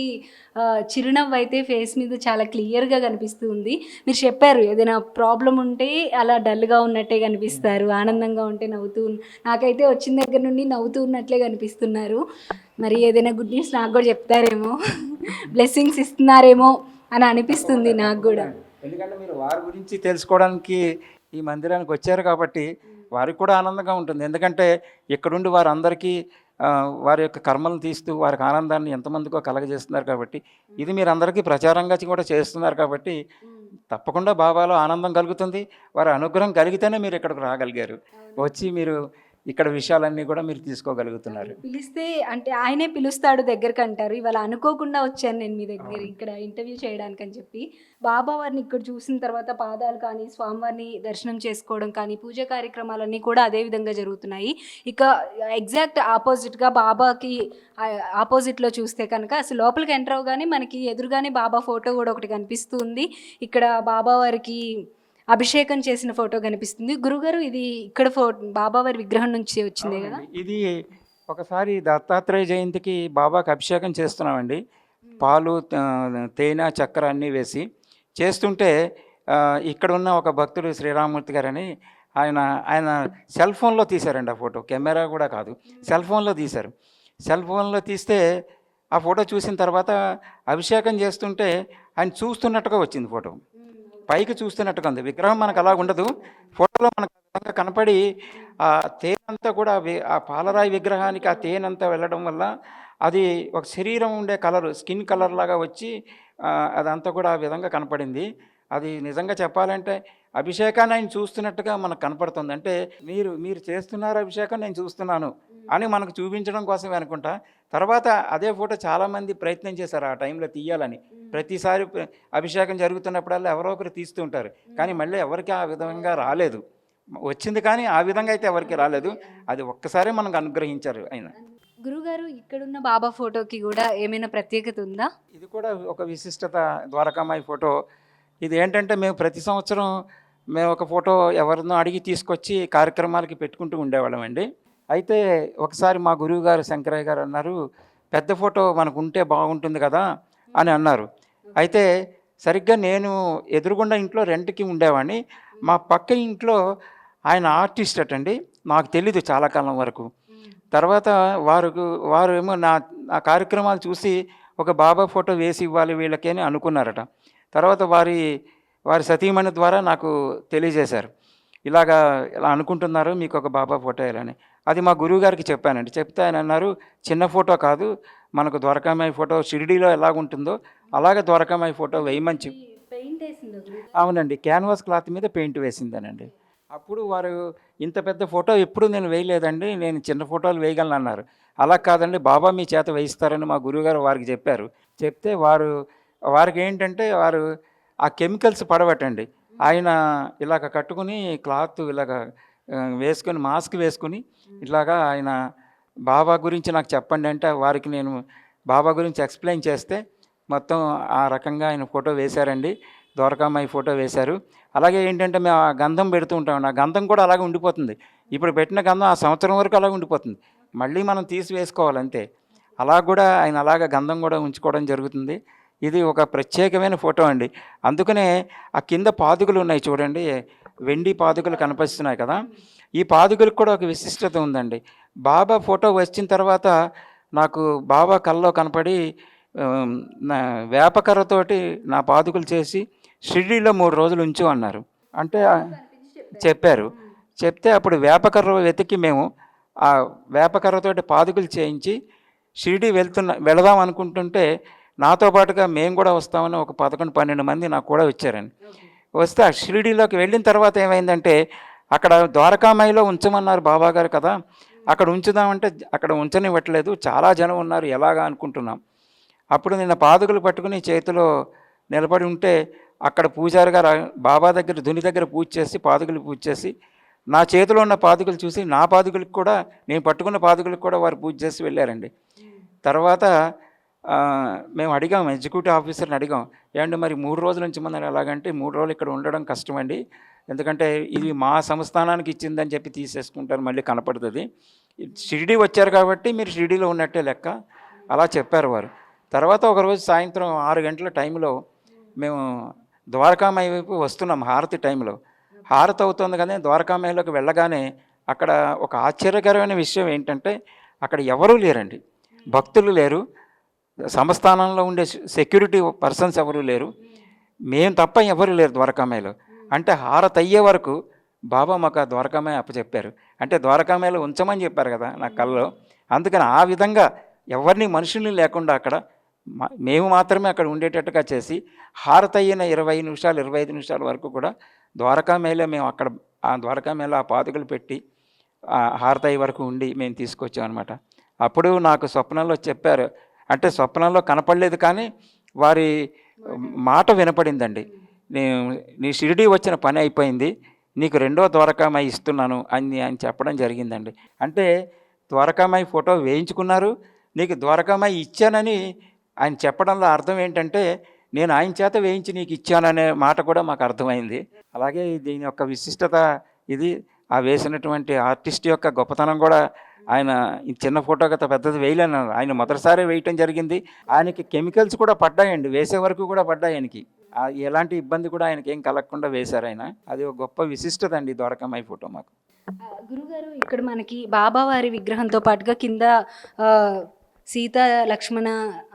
చిరునవ్వు అయితే ఫేస్ మీద చాలా క్లియర్గా కనిపిస్తుంది. మీరు చెప్పారు ఏదైనా ప్రాబ్లం ఉంటే అలా డల్గా ఉన్నట్టే కనిపిస్తారు, ఆనందంగా ఉంటే నవ్వుతూ. నాకైతే వచ్చిన దగ్గర నుండి నవ్వుతూ ఉన్నట్లే కనిపిస్తున్నారు. మరి ఏదైనా గుడ్ న్యూస్ నాకు కూడా చెప్తారేమో, బ్లెస్సింగ్స్ ఇస్తున్నారేమో అని అనిపిస్తుంది నాకు కూడా. ఎందుకంటే మీరు వారి గురించి తెలుసుకోవడానికి ఈ మందిరానికి వచ్చారు కాబట్టి వారికి కూడా ఆనందంగా ఉంటుంది. ఎందుకంటే ఇక్కడుండి వారందరికీ వారి యొక్క కర్మలను తీస్తూ వారికి ఆనందాన్ని ఎంతమందికో కలగజేస్తున్నారు కాబట్టి, ఇది మీరు అందరికీ ప్రచారంగా కూడా చేస్తున్నారు కాబట్టి తప్పకుండా బాబాలో ఆనందం కలుగుతుంది. వారి అనుగ్రహం కలిగితేనే మీరు ఇక్కడికి రాగలిగారు. వచ్చి మీరు ఇక్కడ విషయాలన్నీ కూడా మీరు తీసుకోగలుగుతున్నారు. పిలిస్తే అంటే ఆయనే పిలుస్తాడు దగ్గరికి అంటారు. ఇవాళ అనుకోకుండా వచ్చాను నేను మీ దగ్గర ఇక్కడ ఇంటర్వ్యూ చేయడానికి అని చెప్పి. బాబా వారిని ఇక్కడ చూసిన తర్వాత పాదాలు కానీ, స్వామివారిని దర్శనం చేసుకోవడం కానీ, పూజా కార్యక్రమాలన్నీ కూడా అదే విధంగా జరుగుతున్నాయి. ఇక ఎగ్జాక్ట్ ఆపోజిట్గా బాబాకి ఆపోజిట్లో చూస్తే కనుక అసలు లోపలికి ఎంటర్ అవగానే మనకి ఎదురుగానే బాబా ఫోటో కూడా ఒకటి కనిపిస్తుంది. ఇక్కడ బాబా వారికి అభిషేకం చేసిన ఫోటో కనిపిస్తుంది. గురుగారు ఇది ఇక్కడ బాబావారి విగ్రహం నుంచి వచ్చింది కదా? ఇది ఒకసారి దత్తాత్రేయ జయంతికి బాబాకి అభిషేకం చేస్తున్నామండి. పాలు, తేనె, చక్కెర అన్నీ వేసి చేస్తుంటే ఇక్కడ ఉన్న ఒక భక్తుడు శ్రీరామూర్తి గారని ఆయన సెల్ ఫోన్లో తీశారండి ఆ ఫోటో. కెమెరా కూడా కాదు, సెల్ ఫోన్లో తీశారు. సెల్ ఫోన్లో తీస్తే ఆ ఫోటో చూసిన తర్వాత అభిషేకం చేస్తుంటే ఆయన చూస్తున్నట్టుగా వచ్చింది ఫోటో. పైకి చూస్తున్నట్టుగా ఉంది. విగ్రహం మనకు అలా ఉండదు. ఫోటోలో మనకు విధంగా కనపడి ఆ తేనంతా కూడా ఆ పాలరాయి విగ్రహానికి ఆ తేనంతా వెళ్ళడం వల్ల అది ఒక శరీరం ఉండే కలరు, స్కిన్ కలర్ లాగా వచ్చి అదంతా కూడా ఆ విధంగా కనపడింది. అది నిజంగా చెప్పాలంటే అభిషేకాన్ని ఆయన చూస్తున్నట్టుగా మనకు కనపడుతుంది. అంటే మీరు చేస్తున్నారు అభిషేకం, నేను చూస్తున్నాను అని మనకు చూపించడం కోసమే అనుకుంటా. తర్వాత అదే ఫోటో చాలామంది ప్రయత్నం చేశారు ఆ టైంలో తీయాలని. ప్రతిసారి అభిషేకం జరుగుతున్నప్పుడల్లా ఎవరో ఒకరు తీస్తూ ఉంటారు, కానీ మళ్ళీ ఎవరికి ఆ విధంగా రాలేదు. వచ్చింది కానీ ఆ విధంగా అయితే ఎవరికి రాలేదు. అది ఒక్కసారే మనకు అనుగ్రహించారు ఆయన. గురుగారు ఇక్కడున్న బాబా ఫోటోకి కూడా ఏమైనా ప్రత్యేకత ఉందా? ఇది కూడా ఒక విశిష్టత. ద్వారకామాయి ఫోటో ఇది ఏంటంటే మేము ప్రతి సంవత్సరం మేము ఒక ఫోటో ఎవరినో అడిగి తీసుకొచ్చి కార్యక్రమాలకి పెట్టుకుంటూ ఉండేవాళ్ళం అండి. అయితే ఒకసారి మా గురువు గారు శంకరయ్య గారు అన్నారు, పెద్ద ఫోటో మనకు ఉంటే బాగుంటుంది కదా అని అన్నారు. అయితే సరిగ్గా నేను ఎదురుగుండా ఇంట్లో రెంట్కి ఉండేవాడిని. మా పక్క ఇంట్లో ఆయన ఆర్టిస్ట్ అటండి. నాకు తెలీదు చాలా కాలం వరకు. తర్వాత వారేమో నా కార్యక్రమాలు చూసి ఒక బాబా ఫోటో వేసి ఇవ్వాలి వీళ్ళకి అని అనుకున్నారట. తర్వాత వారి సతీమణి ద్వారా నాకు తెలియజేశారు. ఇలా అనుకుంటున్నారు, మీకు ఒక బాబా ఫోటో వేయాలని. అది మా గురువుగారికి చెప్పానండి. చెప్తే ఆయన అన్నారు, చిన్న ఫోటో కాదు, మనకు ద్వారకామాయి ఫోటో షిరిడీలో ఎలాగుంటుందో అలాగే ద్వారకామాయి ఫోటో వేయమని చెప్పి. పెయింట్ వేసిందా గురుగారు? అవునండి, క్యాన్వాస్ క్లాత్ మీద పెయింట్ వేసిందనండి. అప్పుడు వారు, ఇంత పెద్ద ఫోటో ఎప్పుడు నేను వేయలేదండి, నేను చిన్న ఫోటోలు వేయగలను అన్నారు. అలా కాదండి, బాబా మీ చేత వేయిస్తారని మా గురువుగారు వారికి చెప్పారు. చెప్తే వారికి ఏంటంటే ఆ కెమికల్స్ పడవటండి. ఆయన ఇలాగ కట్టుకుని క్లాత్ ఇలాగ వేసుకొని మాస్క్ వేసుకుని ఇట్లాగా ఆయన బాబా గురించి నాకు చెప్పండి అంటే వారికి నేను బాబా గురించి ఎక్స్ప్లెయిన్ చేస్తే మొత్తం ఆ రకంగా ఆయన ఫోటో వేశారండి. ద్వారకామాయి ఫోటో వేశారు. అలాగే ఏంటంటే మేము ఆ గంధం పెడుతూ ఉంటామండి. ఆ గంధం కూడా అలాగే ఉండిపోతుంది. ఇప్పుడు పెట్టిన గంధం ఆ సంవత్సరం వరకు అలాగే ఉండిపోతుంది. మళ్ళీ మనం తీసి వేసుకోవాలి అంతే. అలా కూడా ఆయన అలాగ గంధం కూడా ఉంచుకోవడం జరుగుతుంది. ఇది ఒక ప్రత్యేకమైన ఫోటో అండి. అందుకనే ఆ కింద పాదుకలు ఉన్నాయి చూడండి, వెండి పాదుకలు కనిపిస్తున్నాయి కదా. ఈ పాదుకలకు కూడా ఒక విశిష్టత ఉందండి. బాబా ఫోటో వచ్చిన తర్వాత నాకు బాబా కల్లో కనపడి నా వేపకర్రతోటి నా పాదుకలు చేసి షిరిడీలో 3 రోజులు ఉంచు అన్నారు. అంటే చెప్పారు. చెప్తే అప్పుడు వేపకర్ర వెతికి మేము ఆ వేపకర్రతోటి పాదుకలు చేయించి షిరిడీ వెళదాం అనుకుంటుంటే నాతో పాటుగా మేము కూడా వస్తామని ఒక 11-12 మంది నాకు కూడా వచ్చారండి. వస్తే ఆ షిరిడీలోకి వెళ్ళిన తర్వాత ఏమైందంటే అక్కడ ద్వారకామాయిలో ఉంచమన్నారు బాబాగారు కదా, అక్కడ ఉంచుదామంటే అక్కడ ఉంచనివ్వట్లేదు, చాలా జనం ఉన్నారు, ఎలాగా అనుకుంటున్నాం. అప్పుడు నిన్న పాదుకలు పట్టుకుని చేతిలో నిలబడి ఉంటే అక్కడ పూజారి గారు బాబా దగ్గర ధుని దగ్గర పూజ చేసి పాదుకలు పూజ చేసి నా చేతిలో ఉన్న పాదుకలు చూసి నా పాదుకలకు కూడా, నేను పట్టుకున్న పాదుకలకు కూడా వారు పూజ చేసి వెళ్ళారండి. తర్వాత మేము అడిగాం, ఎగ్జిక్యూటివ్ ఆఫీసర్ని అడిగాం, ఏమంటే మరి 3 రోజుల నుంచి మనం ఎలాగంటే 3 రోజులు ఇక్కడ ఉండడం కష్టమండి, ఎందుకంటే ఇది మా సంస్థానానికి ఇచ్చిందని చెప్పి తీసేసుకుంటారు, మళ్ళీ కనపడుతుంది, షిరిడీ వచ్చారు కాబట్టి మీరు షిరిడీలో ఉన్నట్టే లెక్క, అలా చెప్పారు వారు. తర్వాత ఒకరోజు సాయంత్రం 6 గంటల టైంలో మేము ద్వారకామాయి వైపు వస్తున్నాం. హారతి టైంలో హారతి అవుతుంది కానీ ద్వారకామాయిలోకి వెళ్ళగానే అక్కడ ఒక ఆశ్చర్యకరమైన విషయం ఏంటంటే అక్కడ ఎవరూ లేరండి, భక్తులు లేరు, సంస్థానంలో ఉండే సెక్యూరిటీ పర్సన్స్ ఎవరూ లేరు, మేము తప్ప ఎవరు లేరు ద్వారకామాయిలో. అంటే హారతి అయ్యే వరకు బాబా మాకు ఆ ద్వారకామాయి అప్పచెప్పారు. అంటే ద్వారకామాయిలో ఉంచమని చెప్పారు కదా నా కల్లో. అందుకని ఆ విధంగా ఎవరిని మనుషుల్ని లేకుండా అక్కడ మేము మాత్రమే అక్కడ ఉండేటట్టుగా చేసి హారతి అయిన 20 నిమిషాలు 25 నిమిషాల వరకు కూడా ద్వారకామాయిలో మేము అక్కడ ఆ ద్వారకామాయిలో ఆ పాదుకలు పెట్టి హారతి అయ్యే వరకు ఉండి మేము తీసుకొచ్చాం అనమాట. అప్పుడు నాకు స్వప్నంలో చెప్పారు, అంటే స్వప్నంలో కనపడలేదు కానీ వారి మాట వినపడిందండి, నీ షిరిడీ వచ్చిన పని అయిపోయింది, నీకు 2వ ద్వారకామాయి ఇస్తున్నాను అని ఆయన చెప్పడం జరిగిందండి. అంటే ద్వారకామాయి ఫోటో వేయించుకున్నారు, నీకు ద్వారకామాయి ఇచ్చానని ఆయన చెప్పడంలో అర్థం ఏంటంటే నేను ఆయన చేత వేయించి నీకు ఇచ్చాననే మాట కూడా మాకు అర్థమైంది. అలాగే దీని యొక్క విశిష్టత ఇది. ఆ వేసినటువంటి ఆర్టిస్ట్ యొక్క గొప్పతనం కూడా, ఆయన చిన్న ఫోటో గత పెద్దది వేయలేను, ఆయన మొదటిసారి వేయటం జరిగింది. ఆయనకి కెమికల్స్ కూడా పడ్డాయండి, వేసే వరకు కూడా పడ్డాయి ఆయనకి, ఎలాంటి ఇబ్బంది కూడా ఆయనకి ఏం కలగకుండా వేశారు ఆయన. అది ఒక గొప్ప విశిష్టత అండి ద్వారకామాయి ఫోటో మాకు. గురుగారు ఇక్కడ మనకి బాబావారి విగ్రహంతో పాటుగా కింద సీత లక్ష్మణ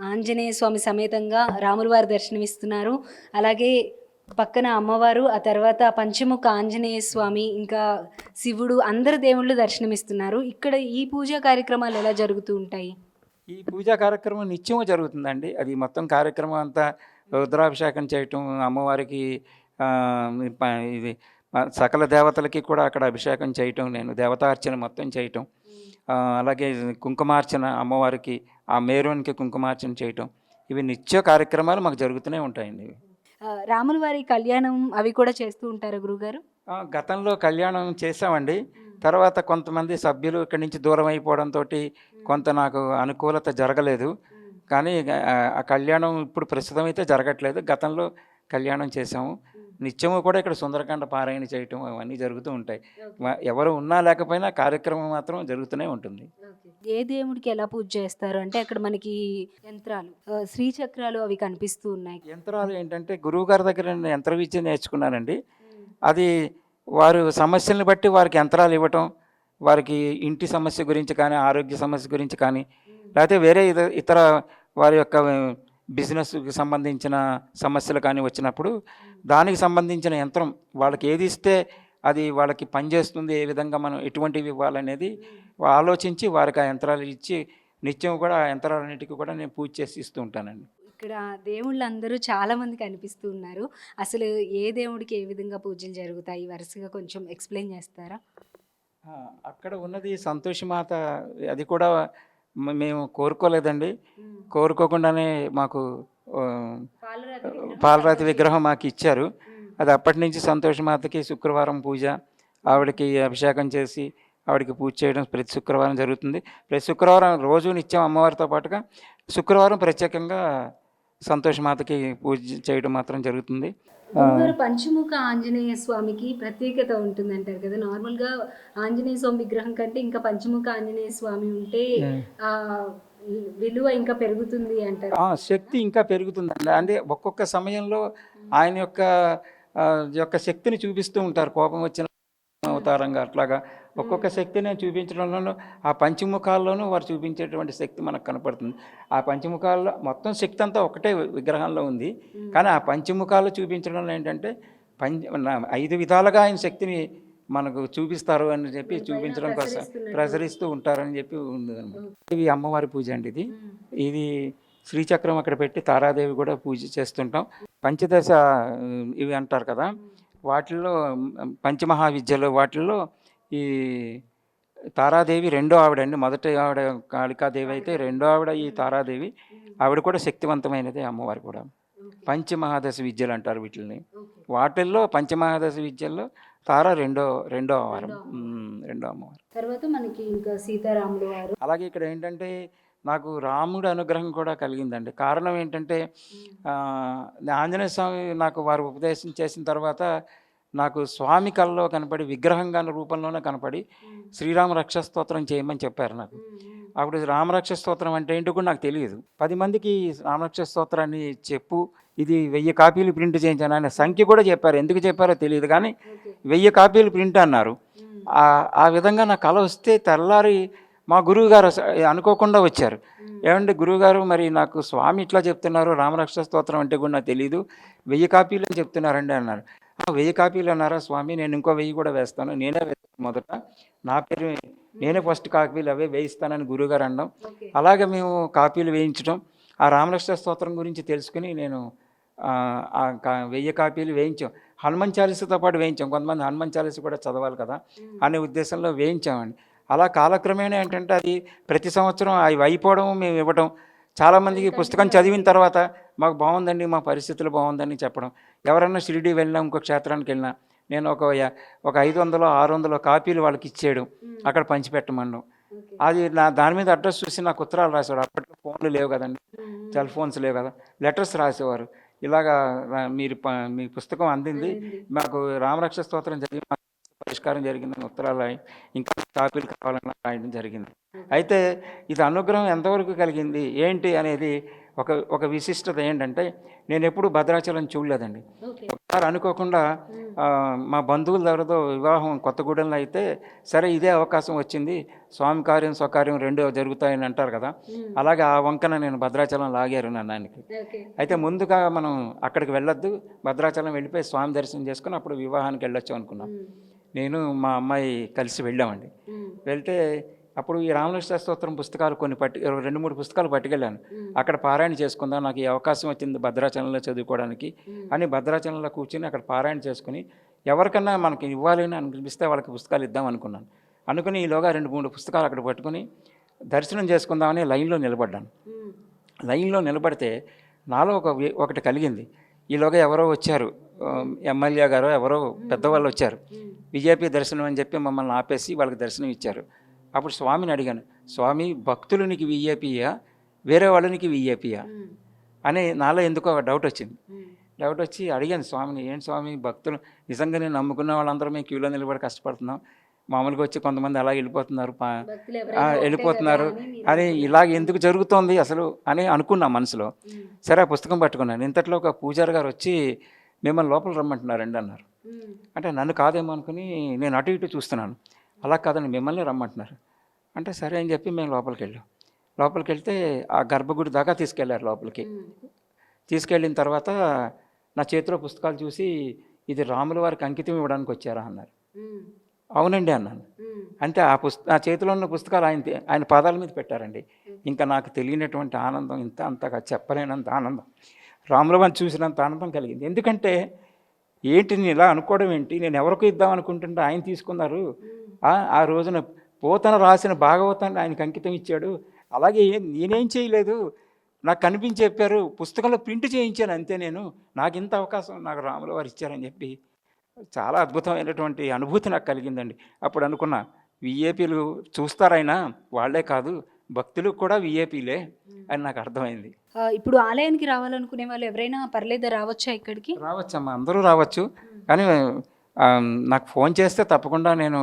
ఆంజనేయ స్వామి సమేతంగా రాముల వారు దర్శనమిస్తున్నారు. అలాగే పక్కన అమ్మవారు, ఆ తర్వాత పంచముఖ ఆంజనేయ స్వామి, ఇంకా శివుడు, అందరు దేవుళ్ళు దర్శనమిస్తున్నారు. ఇక్కడ ఈ పూజా కార్యక్రమాలు ఎలా జరుగుతూ ఉంటాయి? ఈ పూజా కార్యక్రమం నిత్యము జరుగుతుందండి. అది మొత్తం కార్యక్రమం అంతా రుద్రాభిషేకం చేయటం, అమ్మవారికి ఇది సకల దేవతలకి కూడా అక్కడ అభిషేకం చేయటం, నేను దేవతార్చన మొత్తం చేయటం, అలాగే కుంకుమార్చన అమ్మవారికి ఆ మేరునికి కుంకుమార్చన చేయటం, ఇవి నిత్య కార్యక్రమాలు మాకు జరుగుతూనే ఉంటాయండి. రాముల వారి కళ్యాణం అవి కూడా చేస్తూ ఉంటారు గురుగారు? గతంలో కళ్యాణం చేసామండి. తర్వాత కొంతమంది సభ్యులు ఇక్కడి నుంచి దూరం అయిపోవడంతో కొంత నాకు అనుకూలత జరగలేదు. కానీ ఆ కళ్యాణం ఇప్పుడు ప్రస్తుతం అయితే జరగట్లేదు. గతంలో కళ్యాణం చేసాము. నిత్యము కూడా ఇక్కడ సుందరకాండ పారాయణ చేయటం అవన్నీ జరుగుతూ ఉంటాయి. ఎవరు ఉన్నా లేకపోయినా కార్యక్రమం మాత్రం జరుగుతూనే ఉంటుంది. ఏ దేవుడికి ఎలా పూజ చేస్తారు అంటే అక్కడ మనకి యంత్రాలు, శ్రీచక్రాలు అవి కనిపిస్తూ ఉన్నాయి. యంత్రాలు ఏంటంటే గురువుగారి దగ్గర నేను యంత్ర విద్య నేర్చుకున్నానండి. అది వారు సమస్యలను బట్టి వారికి యంత్రాలు ఇవ్వటం, వారికి ఇంటి సమస్య గురించి కానీ, ఆరోగ్య సమస్య గురించి కానీ, లేకపోతే వేరే ఇతర వారి యొక్క బిజినెస్కి సంబంధించిన సమస్యలు కానీ వచ్చినప్పుడు దానికి సంబంధించిన యంత్రం వాళ్ళకి ఏది ఇస్తే అది వాళ్ళకి పనిచేస్తుంది, ఏ విధంగా మనం ఎటువంటివి ఇవ్వాలనేది ఆలోచించి వారికి ఆ యంత్రాలు ఇచ్చి నిత్యం కూడా ఆ యంత్రాలన్నిటికీ కూడా నేను పూజ చేసి ఇస్తూ ఉంటానండి. ఇక్కడ దేవుళ్ళు అందరూ చాలా మంది కనిపిస్తూ ఉన్నారు. అసలు ఏ దేవుడికి ఏ విధంగా పూజలు జరుగుతాయి వరుసగా కొంచెం ఎక్స్ప్లెయిన్ చేస్తారా? అక్కడ ఉన్నది సంతోషమాత. అది కూడా మేము కోరుకోలేదండి. కోరుకోకుండానే మాకు పాలరాతి విగ్రహం మాకు ఇచ్చారు. అది అప్పటి నుంచి సంతోషమాతకి శుక్రవారం పూజ, ఆవిడకి అభిషేకం చేసి ఆవిడకి పూజ చేయడం ప్రతి శుక్రవారం జరుగుతుంది. ప్రతి శుక్రవారం రోజు నిత్యం అమ్మవారితో పాటుగా శుక్రవారం ప్రత్యేకంగా సంతోషమాతకి పూజ చేయడం మాత్రం జరుగుతుంది. పంచముఖ ఆంజనేయ స్వామికి ప్రత్యేకత ఉంటుంది అంటారు కదా. నార్మల్గా ఆంజనేయ స్వామి విగ్రహం కంటే ఇంకా పంచముఖ ఆంజనేయ స్వామి ఉంటే ఆ విలువ ఇంకా పెరుగుతుంది అంటారు. శక్తి ఇంకా పెరుగుతుందండి. అంటే ఒక్కొక్క సమయంలో ఆయన యొక్క శక్తిని చూపిస్తూ ఉంటారు. కోపం వచ్చిన అవతారంగా అట్లాగా ఒక్కొక్క శక్తిని చూపించడంలోనూ ఆ పంచముఖాల్లోనూ వారు చూపించేటువంటి శక్తి మనకు కనపడుతుంది. ఆ పంచముఖాల్లో మొత్తం శక్తి అంతా ఒకటే విగ్రహంలో ఉంది. కానీ ఆ పంచముఖాలు చూపించడంలో ఏంటంటే 5 విధాలుగా ఆయన శక్తిని మనకు చూపిస్తారు అని చెప్పి చూపించడం కోసం ప్రసరిస్తూ ఉంటారని చెప్పి ఉంది అనమాట. ఇవి అమ్మవారి పూజ అండి. ఇది శ్రీచక్రం అక్కడ పెట్టి తారాదేవి కూడా పూజ చేస్తుంటాం. పంచదశ ఇవి అంటారు కదా, వాటిల్లో పంచమహావిద్యలు వాటిల్లో ఈ తారాదేవి రెండో ఆవిడండి. మొదటి ఆవిడ కాళికాదేవి అయితే రెండో ఆవిడ ఈ తారాదేవి. ఆవిడ కూడా శక్తివంతమైనదే అమ్మవారు కూడా. పంచమహాదశ విద్యలు అంటారు వీటిని. వాటిల్లో పంచమహాదశ విద్యల్లో తార రెండో అమ్మవారు. తర్వాత మనకి ఇంకా సీతారాములు వారు. అలాగే ఇక్కడ ఏంటంటే నాకు రాముడు అనుగ్రహం కూడా కలిగిందండి. కారణం ఏంటంటే ఆంజనేయ స్వామి నాకు వారు ఉపదేశం చేసిన తర్వాత నాకు స్వామి కళలో కనపడి విగ్రహంగా రూపంలోనే కనపడి శ్రీరామ రక్ష స్తోత్రం చేయమని చెప్పారు నాకు. అప్పుడు రామరక్ష స్తోత్రం అంటే ఏంటో కూడా నాకు తెలియదు. 10 మందికి రామరక్ష స్తోత్రాన్ని చెప్పు, ఇది 1000 కాపీలు ప్రింట్ చేయించాను ఆయన సంఖ్య కూడా చెప్పారు. ఎందుకు చెప్పారో తెలియదు కానీ 1000 కాపీలు ప్రింట్ అన్నారు. ఆ విధంగా నా కళ వస్తే తెల్లారి మా గురువుగారు అనుకోకుండా వచ్చారు. ఏమంటే గురువుగారు, మరి నాకు స్వామి ఇట్లా చెప్తున్నారు, రామరక్ష స్తోత్రం అంటే కూడా నాకు తెలియదు, 1000 కాపీలు అని చెప్తున్నారండి అన్నారు. 1000 కాపీలు అన్నారా స్వామి, నేను ఇంకో 1000 కూడా వేస్తాను, నేనే వేస్తాను, మొదట నా పేరు నేనే ఫస్ట్ కాపీలు అవే వేయిస్తానని గురువుగారు అనడం. అలాగే మేము కాపీలు వేయించడం, ఆ రామరక్ష స్తోత్రం గురించి తెలుసుకుని నేను 1000 కాపీలు వేయించాం. హనుమాన్ చాలీసాతో పాటు వేయించాం. కొంతమంది హనుమాన్ చాలీస కూడా చదవాలి కదా అనే ఉద్దేశంలో వేయించామండి. అలా కాలక్రమేణా ఏంటంటే అది ప్రతి సంవత్సరం అవి అయిపోవడం, మేము ఇవ్వడం. చాలామందికి పుస్తకం చదివిన తర్వాత మాకు బాగుందండి, మా పరిస్థితులు బాగుందని చెప్పడం. ఎవరన్నా షిరిడి వెళ్ళినా, ఇంకో క్షేత్రానికి వెళ్ళినా నేను ఒక 500 600 కాపీలు వాళ్ళకి ఇచ్చేయడం, అక్కడ పంచిపెట్టమనడం. అది దాని మీద అడ్రస్ చూసి నాకు ఉత్తరాలు రాసేవారు. అప్పట్లో ఫోన్లు లేవు కదండి, సెల్ ఫోన్స్ లేవు కదా, లెటర్స్ రాసేవారు. ఇలాగా మీ పుస్తకం అందింది, మాకు రామరక్ష స్తోత్రం జరిగి పరిష్కారం జరిగిందని ఉత్తరాలు ఇంకా కాపీలు కావాలని రాయడం జరిగింది. అయితే ఇది అనుగ్రహం ఎంతవరకు కలిగింది ఏంటి అనేది ఒక విశిష్టత ఏంటంటే, నేను ఎప్పుడు భద్రాచలం చూడలేదండి. ఒకసారి అనుకోకుండా మా బంధువుల ఎవరితో వివాహం కొత్తగూడెంలో అయితే, సరే ఇదే అవకాశం వచ్చింది, స్వామి కార్యం స్వకార్యం రెండో జరుగుతాయని అంటారు కదా, అలాగే ఆ వంకన నేను భద్రాచలం లాగారు నన్నానికి. అయితే ముందుగా మనం అక్కడికి వెళ్ళొద్దు, భద్రాచలం వెళ్ళిపోయి స్వామి దర్శనం చేసుకుని అప్పుడు వివాహానికి వెళ్ళొచ్చు అనుకున్నాం. నేను మా అమ్మాయి కలిసి వెళ్ళామండి. వెళ్తే అప్పుడు ఈ రామలక్ష్మ స్తోత్రం పుస్తకాలు కొన్ని 2-3 పుస్తకాలు పట్టుకెళ్ళాను. అక్కడ పారాయణ చేసుకుందాం, నాకు ఈ అవకాశం వచ్చింది భద్రాచలంలో చదువుకోవడానికి అని భద్రాచలంలో కూర్చొని అక్కడ పారాయణ చేసుకుని ఎవరికన్నా మనకి ఇవ్వాలి అని అనిపిస్తే వాళ్ళకి పుస్తకాలు ఇద్దాం అనుకున్నాను. అనుకుని ఈలోగా 2-3 పుస్తకాలు అక్కడ పట్టుకుని దర్శనం చేసుకుందామని లైన్లో నిలబడ్డాను. లైన్లో నిలబడితే నాలో ఒకటి కలిగింది. ఈలోగా ఎవరో వచ్చారు, ఎమ్మెల్యే గారు ఎవరో పెద్దవాళ్ళు వచ్చారు. విఐపి దర్శనం అని చెప్పి మమ్మల్ని ఆపేసి వాళ్ళకి దర్శనం ఇచ్చారు. అప్పుడు స్వామిని అడిగాను, స్వామి భక్తులు నీకు విఐపియా, వేరే వాళ్ళు నీకు విఐపియా అని నాలో ఎందుకో డౌట్ వచ్చింది. డౌట్ వచ్చి అడిగాను స్వామిని, ఏంటి స్వామి భక్తులు నిజంగా నేను నమ్ముకున్న వాళ్ళందరూ మేము క్యూలో నిలబడి కష్టపడుతున్నాం, మామూలుగా వచ్చి కొంతమంది అలా వెళ్ళిపోతున్నారు అని ఇలాగ ఎందుకు జరుగుతోంది అసలు అని అనుకున్నా మనసులో. సరే ఆ పుస్తకం పట్టుకున్నాను. ఇంతట్లో ఒక పూజారి గారు వచ్చి మిమ్మల్ని లోపల రమ్మంటున్నారండి అన్నారు. అంటే నన్ను కాదేమో అనుకుని నేను అటు ఇటు చూస్తున్నాను. అలా కాదండి మిమ్మల్ని రమ్మంటున్నారు అంటే సరే అని చెప్పి మేము లోపలికి వెళ్తే ఆ గర్భగుడి దాకా తీసుకెళ్లారు. లోపలికి తీసుకెళ్ళిన తర్వాత నా చేతిలో పుస్తకాలు చూసి ఇది రాముల వారికి అంకితం ఇవ్వడానికి వచ్చారా అన్నారు. అవునండి అన్నాను. అంటే ఆ చేతిలో ఉన్న పుస్తకాలు ఆయన పాదాల మీద పెట్టారండి. ఇంకా నాకు తెలియనటువంటి ఆనందం అంతగా చెప్పలేనంత ఆనందం, రాముల వారిని చూసినంత ఆనందం కలిగింది. ఎందుకంటే ఏంటి నేను ఇలా అనుకోవడం ఏంటి, నేను ఎవరికో ఇద్దాం అనుకుంటుంటే ఆయన తీసుకున్నారు. ఆ రోజున పోతన రాసిన భాగవతాన్ని ఆయనకి అంకితం ఇచ్చాడు. అలాగే నేనేం చేయలేదు, నాకు కనిపించి చెప్పారు, పుస్తకంలో ప్రింట్ చేయించాను అంతే. నాకు ఇంత అవకాశం నాకు రాముల వారు ఇచ్చారని చెప్పి చాలా అద్భుతమైనటువంటి అనుభూతి నాకు కలిగిందండి. అప్పుడు అనుకున్నా, విఐపీలు చూస్తారైనా వాళ్ళే కాదు భక్తులు కూడా విఐపీలే అని నాకు అర్థమైంది. ఇప్పుడు ఆలయానికి రావాలనుకునే వాళ్ళు ఎవరైనా పర్లేదా, రావచ్చా ఇక్కడికి? రావచ్చమ్మా, అందరూ రావచ్చు. కానీ నాకు ఫోన్ చేస్తే తప్పకుండా నేను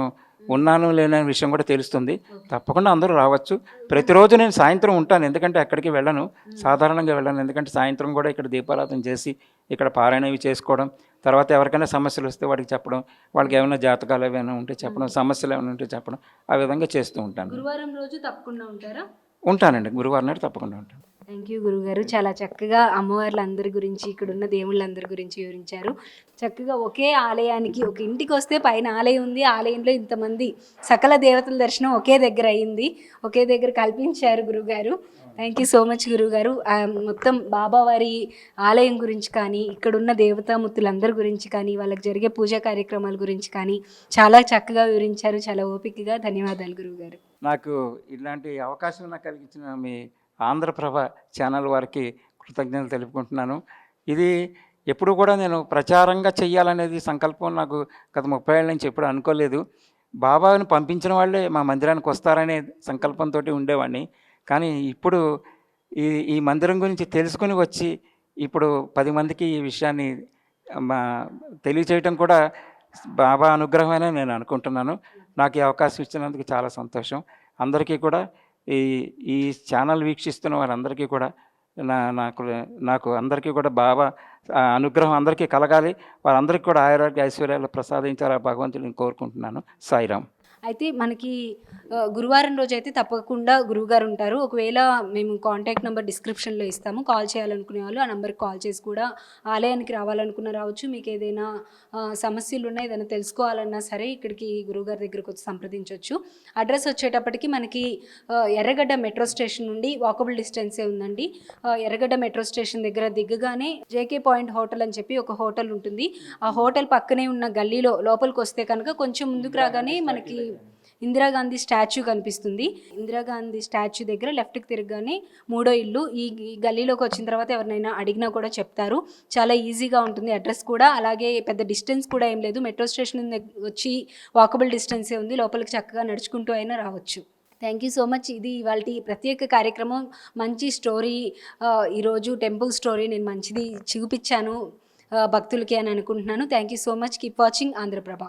ఉన్నాను లేననే విషయం కూడా తెలుస్తుంది. తప్పకుండా అందరూ రావచ్చు. ప్రతిరోజు నేను సాయంత్రం ఉంటాను, ఎందుకంటే ఎక్కడికి వెళ్ళను, సాధారణంగా వెళ్ళను. ఎందుకంటే సాయంత్రం కూడా ఇక్కడ దీపారాధన చేసి ఇక్కడ పారాయణవి చేసుకోవడం, తర్వాత ఎవరికైనా సమస్యలు వస్తే వాడికి చెప్పడం, వాళ్ళకి ఏమైనా జాతకాలు ఏమైనా ఉంటే చెప్పడం, సమస్యలు ఏమైనా ఉంటే చెప్పడం, ఆ విధంగా చేస్తూ ఉంటాను. గురువారం రోజు తప్పకుండా ఉంటారా? ఉంటానండి, గురువారం నాడు తప్పకుండా ఉంటాను. థ్యాంక్ యూ గురుగారు, చాలా చక్కగా అమ్మవార్లందరి గురించి, ఇక్కడున్న దేవుళ్ళందరి గురించి వివరించారు. చక్కగా ఒకే ఆలయానికి, ఒక ఇంటికి వస్తే పైన ఆలయం ఉంది, ఆలయంలో ఇంతమంది సకల దేవతల దర్శనం ఒకే దగ్గర అయింది, ఒకే దగ్గర కల్పించారు గురుగారు. థ్యాంక్ యూ సో మచ్ గురుగారు. మొత్తం బాబావారి ఆలయం గురించి కానీ, ఇక్కడున్న దేవతామూర్తులందరి గురించి కానీ, వాళ్ళకి జరిగే పూజా కార్యక్రమాల గురించి కానీ చాలా చక్కగా వివరించారు. చాలా ఓపికగా. ధన్యవాదాలు గురుగారు. నాకు ఇలాంటి అవకాశం నాకు కలిగించిన మీ ఆంధ్రప్రభ ఛానల్ వారికి కృతజ్ఞతలు తెలుపుకుంటున్నాను. ఇది ఎప్పుడు కూడా నేను ప్రచారంగా చెయ్యాలనేది సంకల్పం నాకు గత 30 ఏళ్ళ నుంచి ఎప్పుడు అనుకోలేదు. బాబాని పంపించిన వాళ్ళే మా మందిరానికి వస్తారనే సంకల్పంతో ఉండేవాడిని. కానీ ఇప్పుడు ఈ మందిరం గురించి తెలుసుకుని వచ్చి ఇప్పుడు 10 మందికి ఈ విషయాన్ని తెలియచేయటం కూడా బాబా అనుగ్రహమనే నేను అనుకుంటున్నాను. నాకు ఈ అవకాశం ఇచ్చినందుకు చాలా సంతోషం. అందరికీ కూడా ఈ ఛానల్ వీక్షిస్తున్న వారందరికీ కూడా నాకు అందరికీ కూడా బాబా అనుగ్రహం అందరికీ కలగాలి, వారందరికీ కూడా ఆయురారోగ్య ఐశ్వర్యాలు ప్రసాదించాలని భగవంతుడిని కోరుకుంటున్నాను. సాయిరామ్. అయితే మనకి గురువారం రోజు అయితే తప్పకుండా గురువుగారు ఉంటారు. ఒకవేళ మేము కాంటాక్ట్ నెంబర్ డిస్క్రిప్షన్లో ఇస్తాము, కాల్ చేయాలనుకునే వాళ్ళు ఆ నెంబర్కి కాల్ చేసి కూడా ఆలయానికి రావాలనుకున్న రావచ్చు. మీకు ఏదైనా సమస్యలు ఉన్నా, ఏదైనా తెలుసుకోవాలన్నా సరే ఇక్కడికి గురువుగారి దగ్గరకు వచ్చి సంప్రదించవచ్చు. అడ్రస్ వచ్చేటప్పటికి మనకి ఎర్రగడ్డ మెట్రో స్టేషన్ నుండి వాకబుల్ డిస్టెన్సే ఉందండి. ఎర్రగడ్డ మెట్రో స్టేషన్ దగ్గర దిగ్గగానే జేకే పాయింట్ హోటల్ అని చెప్పి ఒక హోటల్ ఉంటుంది. ఆ హోటల్ పక్కనే ఉన్న గల్లీలో లోపలికి వస్తే కనుక కొంచెం ముందుకు రాగానే మనకి ఇందిరాగాంధీ స్టాచ్యూ కనిపిస్తుంది. ఇందిరాగాంధీ స్టాచ్యూ దగ్గర లెఫ్ట్కి తిరగగానే 3వ ఇల్లు. ఈ గల్లీలోకి వచ్చిన తర్వాత ఎవరినైనా అడిగినా కూడా చెప్తారు. చాలా ఈజీగా ఉంటుంది అడ్రస్ కూడా. అలాగే పెద్ద డిస్టెన్స్ కూడా ఏం లేదు, మెట్రో స్టేషన్ వచ్చి వాకబుల్ డిస్టెన్సే ఉంది. లోపలికి చక్కగా నడుచుకుంటూ అయినా రావచ్చు. Thank you so much. ఇది ఇవాళ ప్రత్యేక కార్యక్రమం. మంచి స్టోరీ, ఈరోజు టెంపుల్ స్టోరీ నేను మంచిది చూపించాను భక్తులకి అని అనుకుంటున్నాను. Thank you so much. Keep watching Andhraprabha.